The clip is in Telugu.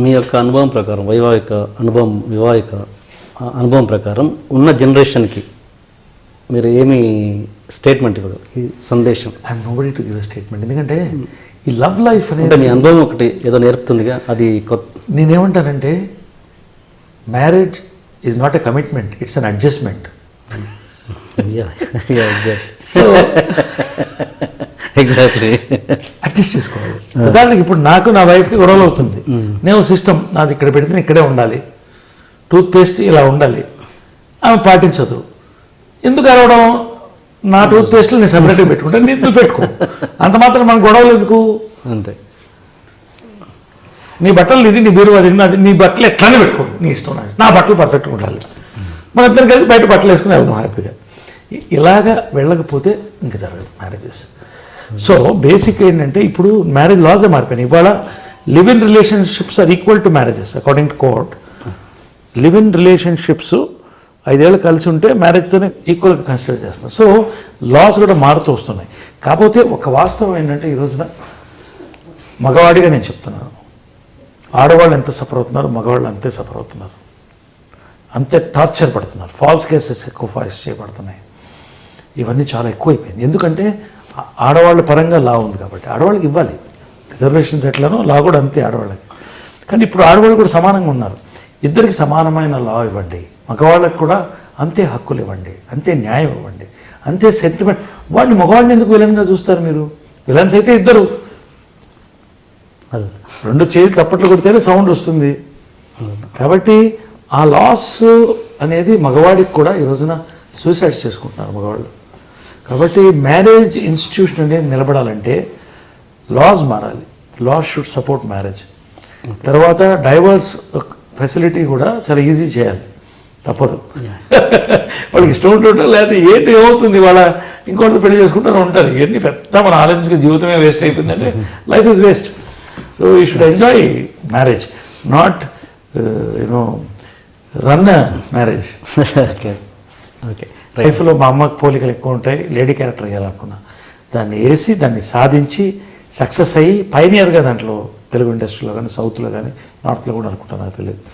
మీ యొక్క అనుభవం ప్రకారం వివాహిక అనుభవం ప్రకారం ఉన్న జనరేషన్కి మీరు ఏమి స్టేట్మెంట్ ఇవ్వదు, ఈ సందేశం? I'm nobody to give a statement. ఎందుకంటే ఈ లవ్ లైఫ్ అంటే మీ అనుభవం ఒకటి ఏదో నేర్పుతుందిగా, అది కొత్త. నేనేమంటానంటే marriage is not a commitment, it's an adjustment. So exactly adjust చేసుకోవాలి. ఉదాహరణకి ఇప్పుడు నాకు నా వైఫ్కి గొడవలు అవుతుంది, నేను సిస్టమ్ నాది ఇక్కడ పెడితే ఇక్కడే ఉండాలి, టూత్పేస్ట్ ఇలా ఉండాలి, ఆమె పాటించదు. ఎందుకు అరవడం? నా టూత్పేస్ట్లో నేను సపరేట్గా పెట్టుకుంటాను, నేను పెట్టుకో. అంత మాత్రం మన గొడవలు ఎందుకు? అంతే. నీ బట్టలు ఇది, నీ బీరువా అది, నాది, నీ బట్టలు ఎట్లానే పెట్టుకో, నీ ఇష్టం, నా బట్టలు పర్ఫెక్ట్గా ఉండాలి, మన ఇద్దరు కలిసి బయట బట్టలు వేసుకుని వెళ్దాం హ్యాపీగా. ఇలాగా వెళ్ళకపోతే ఇంకా జరగదు మ్యారేజెస్. సో బేసిక్ ఏంటంటే ఇప్పుడు మ్యారేజ్ లాసే మారిపోయినాయి. ఇవాళ live in relationships are equal to marriages according to court. Live in relationships 5 ఏళ్ళు కలిసి ఉంటే మ్యారేజ్తోనే ఈక్వల్గా కన్సిడర్ చేస్తాం. సో లాస్ కూడా మారుతూ వస్తున్నాయి. కాకపోతే ఒక వాస్తవం ఏంటంటే ఈ రోజున మగవాడిగా నేను చెప్తున్నాను, ఆడవాళ్ళు ఎంత సఫర్ అవుతున్నారు, మగవాళ్ళు అంతే సఫర్ అవుతున్నారు, అంతే టార్చర్ పడుతున్నారు. ఫాల్స్ కేసెస్ ఎక్కువ ఫైస్ చేయబడుతున్నాయి. ఇవన్నీ చాలా ఎక్కువైపోయింది. ఎందుకంటే ఆడవాళ్ళ పరంగా లా ఉంది కాబట్టి ఆడవాళ్ళకి ఇవ్వాలి రిజర్వేషన్స్. ఎట్లానో లా కూడా అంతే ఆడవాళ్ళకి. కానీ ఇప్పుడు ఆడవాళ్ళు కూడా సమానంగా ఉన్నారు. ఇద్దరికి సమానమైన లా ఇవ్వండి, మగవాళ్ళకి కూడా అంతే హక్కులు ఇవ్వండి, అంతే న్యాయం ఇవ్వండి, అంతే సెంటిమెంట్. వాడిని మగవాడిని ఎందుకు విలన్గా చూస్తారు మీరు? విలన్స్ అయితే ఇద్దరు 2 చేతులు తప్పట్లు కొడితేనే సౌండ్ వస్తుంది. కాబట్టి ఆ లాస్ అనేది మగవాడికి కూడా ఈ రోజున సూసైడ్స్ చేసుకుంటున్నారు మగవాళ్ళు. కాబట్టి మ్యారేజ్ ఇన్స్టిట్యూషన్ అనేది నిలబడాలంటే లాస్ మారాలి. Laws should support marriage. తర్వాత డైవర్స్ ఫెసిలిటీ కూడా చాలా ఈజీ చేయాలి, తప్పదు. వాళ్ళకి ఇష్టం ఉంటుంటా లేదా ఏంటి ఏమవుతుంది, వాళ్ళ ఇంకోటితో పెళ్లి చేసుకుంటూనే ఉంటారు. ఇవన్నీ పెద్ద మన ఆలోచించుకునే జీవితమే వేస్ట్ అయిపోయిందంటే life is waste. So you should enjoy marriage, not run marriage. Okay. లైఫ్లో మా అమ్మకి పోలికలు ఎక్కువ ఉంటాయి, లేడీ క్యారెక్టర్ వేయాలనుకున్నా, దాన్ని వేసి దాన్ని సాధించి సక్సెస్ అయ్యి పైనియర్గా దాంట్లో తెలుగు ఇండస్ట్రీలో కానీ సౌత్లో కానీ నార్త్లో కూడా అనుకుంటాను, నాకు తెలియదు.